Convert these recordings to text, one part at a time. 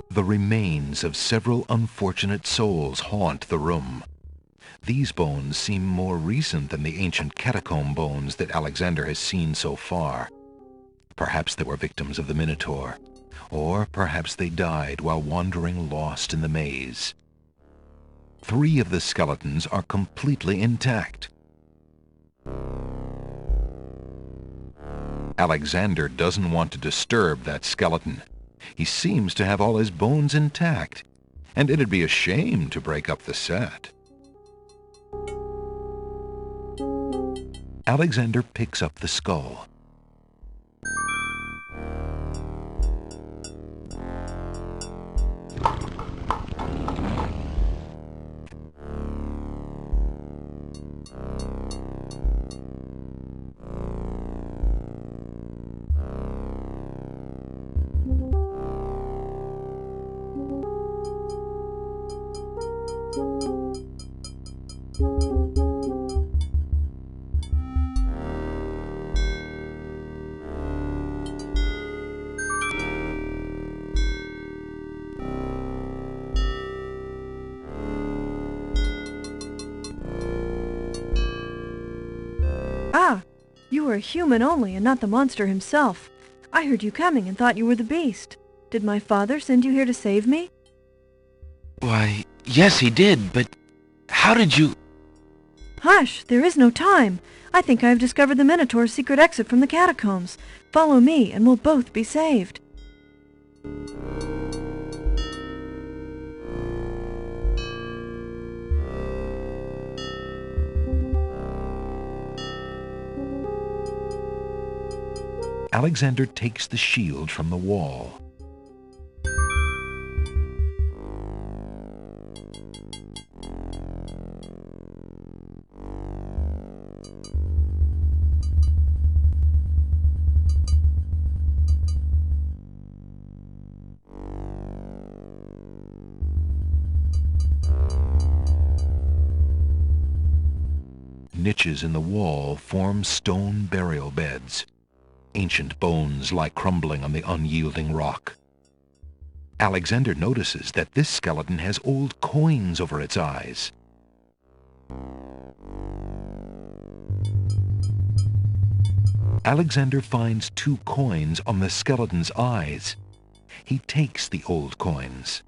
The remains of several unfortunate souls haunt the room. These bones seem more recent than the ancient catacomb bones that Alexander has seen so far. Perhaps they were victims of the Minotaur, or perhaps they died while wandering lost in the maze. 3 of the skeletons are completely intact. Alexander doesn't want to disturb that skeleton. He seems to have all his bones intact, and it'd be a shame to break up the set. Alexander picks up the skull. Ah, you were a human only and not the monster himself. I heard you coming and thought you were the beast. Did my father send you here to save me? Why, yes, he did, but how did you... Hush, there is no time. I think I have discovered the Minotaur's secret exit from the catacombs. Follow me and we'll both be saved. Alexander takes the shield from the wall. Niches in the wall form stone burial beds. Ancient bones lie crumbling on the unyielding rock. Alexander notices that this skeleton has old coins over its eyes. Alexander finds 2 coins on the skeleton's eyes. He takes the old coins.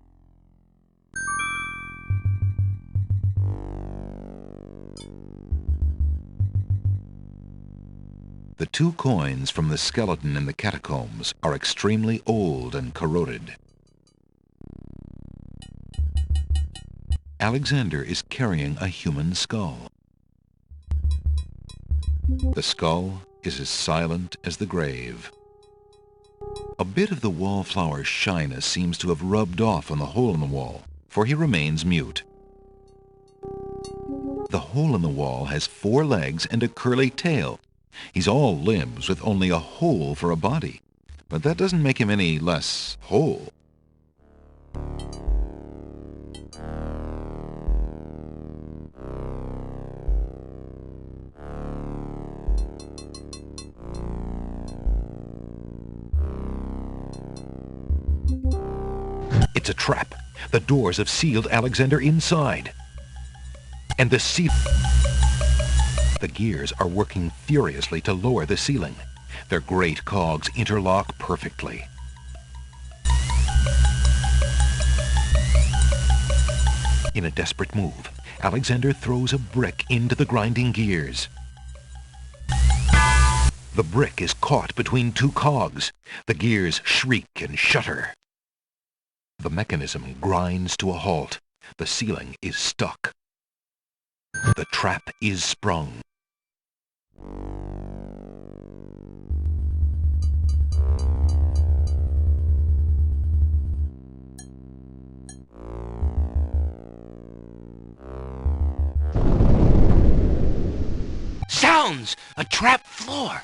The 2 coins from the skeleton in the catacombs are extremely old and corroded. Alexander is carrying a human skull. The skull is as silent as the grave. A bit of the wallflower's shyness seems to have rubbed off on the hole in the wall, for he remains mute. The hole in the wall has 4 legs and a curly tail. He's all limbs with only a hole for a body, but that doesn't make him any less whole. It's a trap. The doors have sealed Alexander inside. And the gears are working furiously to lower the ceiling. Their great cogs interlock perfectly. In a desperate move, Alexander throws a brick into the grinding gears. The brick is caught between 2 cogs. The gears shriek and shudder. The mechanism grinds to a halt. The ceiling is stuck. The trap is sprung. Sounds! A trap floor!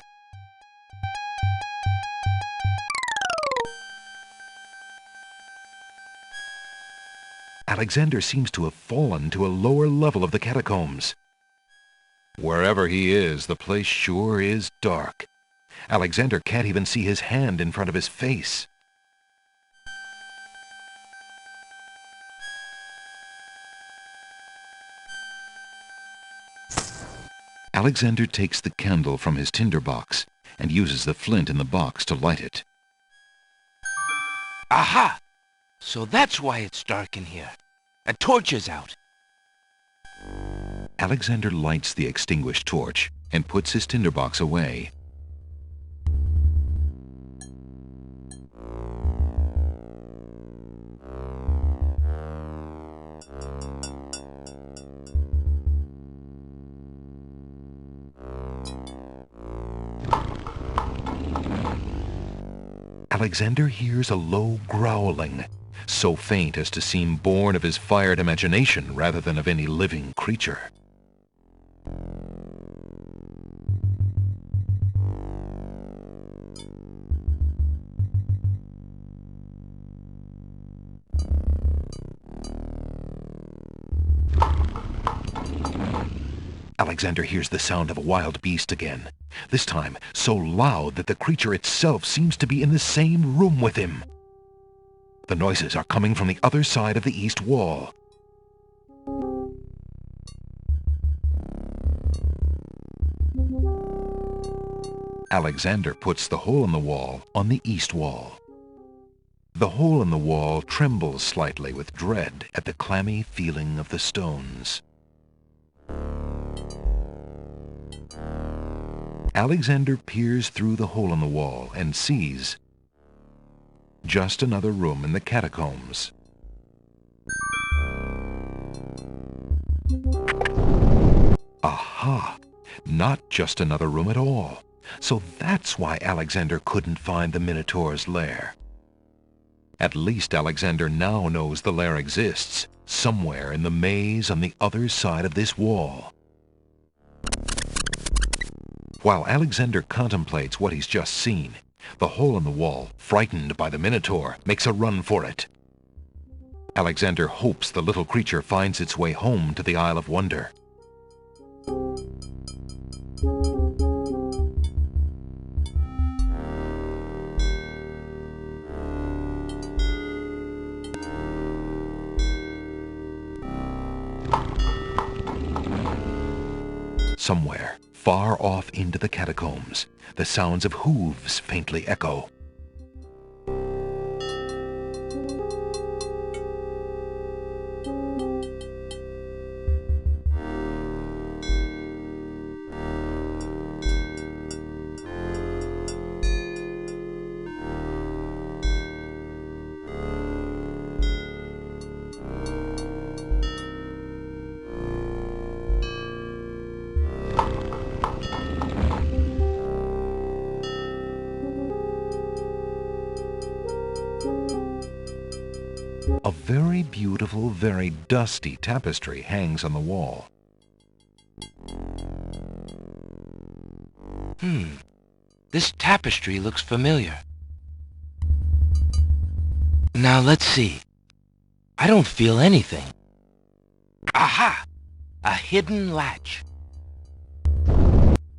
Alexander seems to have fallen to a lower level of the catacombs. Wherever he is, the place sure is dark. Alexander can't even see his hand in front of his face. Alexander takes the candle from his tinderbox and uses the flint in the box to light it. Aha! So that's why it's dark in here. A torch is out. Alexander lights the extinguished torch and puts his tinderbox away. Alexander hears a low growling, so faint as to seem born of his fired imagination rather than of any living creature. Alexander hears the sound of a wild beast again, this time so loud that the creature itself seems to be in the same room with him. The noises are coming from the other side of the east wall. Alexander puts the hole in the wall on the east wall. The hole in the wall trembles slightly with dread at the clammy feeling of the stones. Alexander peers through the hole in the wall and sees just another room in the catacombs. Aha! Not just another room at all. So that's why Alexander couldn't find the Minotaur's lair. At least Alexander now knows the lair exists, somewhere in the maze on the other side of this wall. While Alexander contemplates what he's just seen, the hole in the wall, frightened by the Minotaur, makes a run for it. Alexander hopes the little creature finds its way home to the Isle of Wonder. Somewhere, far off into the catacombs, the sounds of hooves faintly echo. A very beautiful, very dusty tapestry hangs on the wall. This tapestry looks familiar. Now let's see. I don't feel anything. Aha! A hidden latch.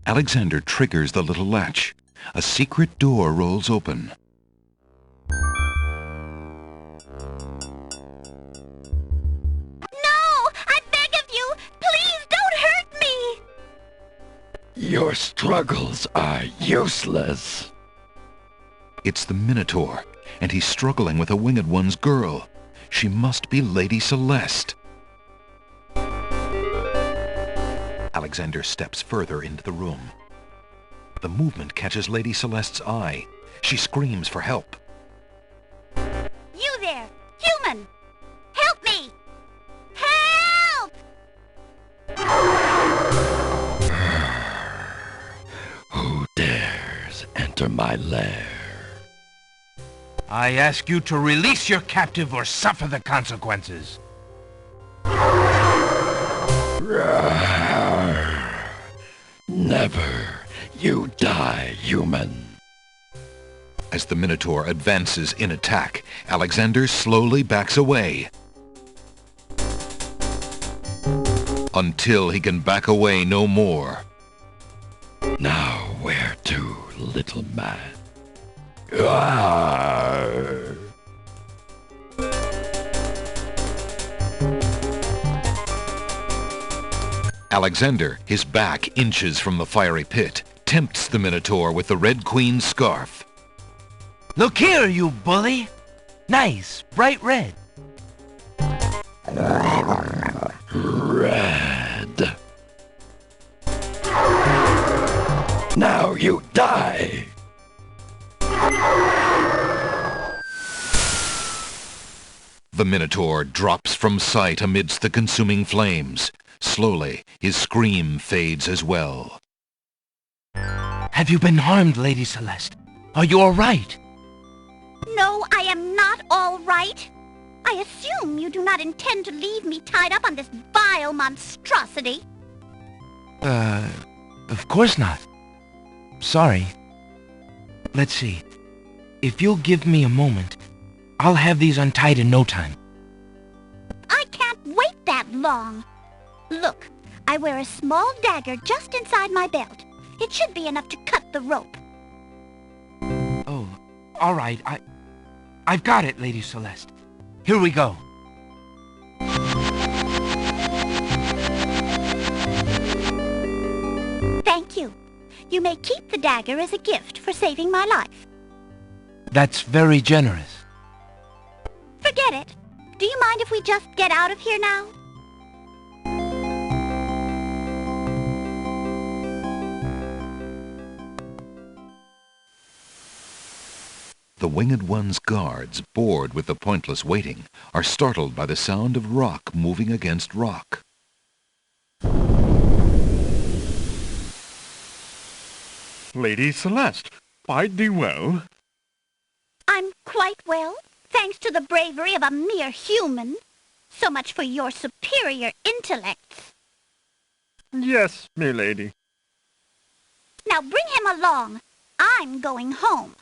Alexander triggers the little latch. A secret door rolls open. Your struggles are useless. It's the Minotaur, and he's struggling with a Winged One's girl. She must be Lady Celeste. Alexander steps further into the room. The movement catches Lady Celeste's eye. She screams for help. You there, human! Help me! Help! Who dares enter my lair? I ask you to release your captive or suffer the consequences. Never. You die, human. As the Minotaur advances in attack, Alexander slowly backs away. Until he can back away no more. Now where to, little man. Arr! Alexander, his back inches from the fiery pit, tempts the Minotaur with the Red Queen's scarf. Look here, you bully! Nice, bright red. Red. Now you die! The Minotaur drops from sight amidst the consuming flames. Slowly, his scream fades as well. Have you been harmed, Lady Celeste? Are you all right? No, I am not all right. I assume you do not intend to leave me tied up on this vile monstrosity. Of course not. Sorry. Let's see. If you'll give me a moment, I'll have these untied in no time. I can't wait that long. Look, I wear a small dagger just inside my belt. It should be enough to cut the rope. Oh, all right. I've got it, Lady Celeste. Here we go. Thank you. You may keep the dagger as a gift for saving my life. That's very generous. Forget it. Do you mind if we just get out of here now? The Winged One's guards, bored with the pointless waiting, are startled by the sound of rock moving against rock. Lady Celeste, bide thee well. I'm quite well, thanks to the bravery of a mere human. So much for your superior intellects. Yes, milady. Now bring him along. I'm going home.